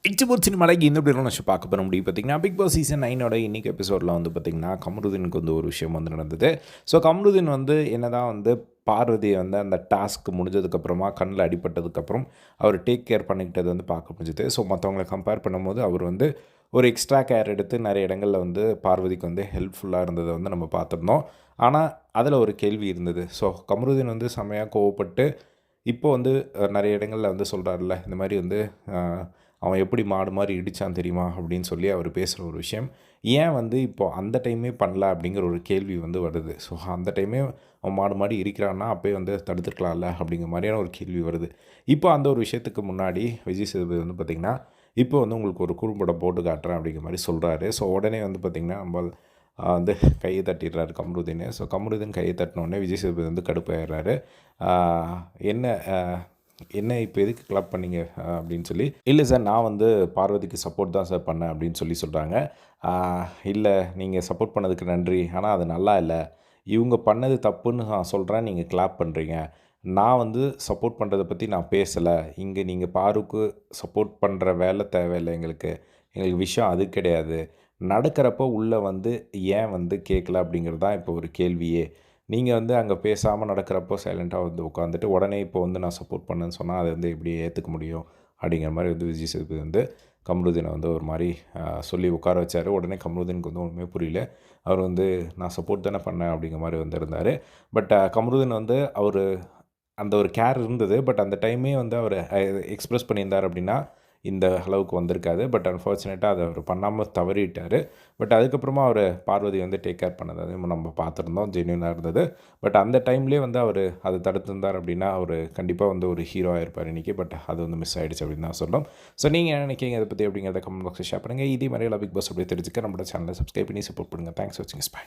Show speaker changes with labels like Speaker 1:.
Speaker 1: இச்சபோட் சினிமாலைக்கு இந்த இப்படி விஷயம் பார்க்க போகிற முடியும் பார்த்திங்கன்னா பிக் பாஸ் சீசன் 9 இன்றைக்கி எபிசோடில் வந்து பார்த்திங்கன்னா கமருதீனுக்கு வந்து ஒரு விஷயம் வந்து நடந்தது. ஸோ கமருதீன் வந்து என்ன தான் வந்து பார்வதியை வந்து அந்த டாஸ்க் முடிஞ்சதுக்கப்புறமா கண்ணில் அடிபட்டதுக்கப்புறம் அவர் டேக் கேர் பண்ணிக்கிட்டது வந்து பார்க்க முடிஞ்சுது. ஸோ மற்றவங்களை கம்பேர் பண்ணும்போது அவர் வந்து ஒரு எக்ஸ்ட்ரா கேர் எடுத்து நிறைய இடங்களில் வந்து பார்வதிக்கு வந்து ஹெல்ப்ஃபுல்லாக இருந்ததை வந்து நம்ம பார்த்துருந்தோம். ஆனால் அதில் ஒரு கேள்வி இருந்தது. ஸோ கமருதீன் வந்து செம்மையாக கோவப்பட்டு இப்போ வந்து நிறைய இடங்களில் வந்து சொல்கிறாருல்ல, இந்த மாதிரி வந்து அவன் எப்படி மாடு மாதிரி இடித்தான் தெரியுமா அப்படின்னு சொல்லி அவர் பேசுகிற ஒரு விஷயம் ஏன் வந்து இப்போது அந்த டைமே பண்ணல அப்படிங்கிற ஒரு கேள்வி வந்து வருது. ஸோ அந்த டைமே அவன் மாடு மாடி இருக்கிறான்னா அப்போயே வந்து தடுத்துருக்கலாம்ல அப்படிங்கிற மாதிரியான ஒரு கேள்வி வருது. இப்போ அந்த ஒரு விஷயத்துக்கு முன்னாடி விஜய் சேதுபதி வந்து பார்த்திங்கன்னா இப்போ வந்து உங்களுக்கு ஒரு குறும்படம் போட்டு காட்டுறேன் அப்படிங்கிற மாதிரி சொல்கிறாரு. ஸோ உடனே வந்து பார்த்திங்கன்னா நம்ம வந்து கையை தட்டிடுறாரு கமருதீன். ஸோ கமருதீன் கையை தட்டினோடனே விஜய் சேதுபதி வந்து கடுப்பாயிடுறாரு. என்ன என்ன இப்போ எதுக்கு கிளப் பண்ணீங்க அப்படின்னு சொல்லி, இல்லை சார் நான் வந்து பார்வதிக்கு சப்போர்ட் தான் சார் பண்ணேன் அப்படின்னு சொல்லி சொல்கிறாங்க. இல்லை நீங்கள் சப்போர்ட் பண்ணதுக்கு நன்றி, ஆனால் அது நல்லா இல்லை, இவங்க பண்ணது தப்புன்னு நான் சொல்கிறேன், நீங்கள் கிளாப் பண்ணுறீங்க. நான் வந்து சப்போர்ட் பண்ணுறதை பற்றி நான் பேசலை. இங்கே நீங்கள் பாருக்கு சப்போர்ட் பண்ணுற வேலை தேவையில்லை எங்களுக்கு. எங்களுக்கு விஷயம் அது கிடையாது. நடக்கிறப்போ உள்ளே வந்து ஏன் வந்து கேட்கல அப்படிங்கிறது தான் இப்போ ஒரு கேள்வியே. நீங்கள் வந்து அங்கே பேசாமல் நடக்கிறப்போ சைலண்ட்டாக வந்து உட்காந்துட்டு உடனே இப்போ வந்து நான் சப்போர்ட் பண்ணேன்னு சொன்னால் அதை வந்து எப்படி ஏற்றுக்க முடியும் அப்படிங்கிற மாதிரி வந்து விஜய் சேதுபதி வந்து கமருதீனை வந்து ஒரு மாதிரி சொல்லி உட்கார வச்சார். உடனே கமருதீனுக்கு வந்து ஒன்றுமே புரியல. அவர் வந்து நான் சப்போர்ட் தானே பண்ணேன் அப்படிங்கிற மாதிரி வந்து இருந்தார். பட் கமருதீன் வந்து அவர் அந்த ஒரு கேர் இருந்தது. பட் அந்த டைமே வந்து அவர் எக்ஸ்ப்ரெஸ் பண்ணியிருந்தார் அப்படின்னா இந்த அளவுக்கு வந்திருக்காது. பட் அன்ஃபார்ச்சுனேட்டாக அதை அவர் பண்ணாமல் தவறிட்டார். பட் அதுக்கப்புறமா அவர் பார்வதி வந்து டேக் கேர் பண்ணது அதுவும் நம்ம பார்த்துருந்தோம், ஜென்யூனாக இருந்தது. பட் அந்த டைம்லேயே வந்து அவர் அதை தடுத்திருந்தார் அப்படின்னா அவர் கண்டிப்பாக வந்து ஒரு ஹீரோ ஆகிருப்பார் இன்றைக்கி. பட் அது வந்து மிஸ் ஆகிடுச்சு அப்படின்னு தான் சொல்லணும். ஸோ நீங்கள் என்ன நினைக்கிறீங்க அதை பற்றி அப்படிங்கிறத கமெண்ட் பாக்ஸில் ஷேர் பண்ணுங்கள். இதே மாதிரிலாம் பிக் பாஸ் அப்படியே தெரிஞ்சுக்க நம்மளோட சேனலை சப்ஸ்கிரைப் பண்ணி சப்போர்ட் பண்ணுங்கள். தேங்க்ஸ் ஃபார் வாட்சிங். பை.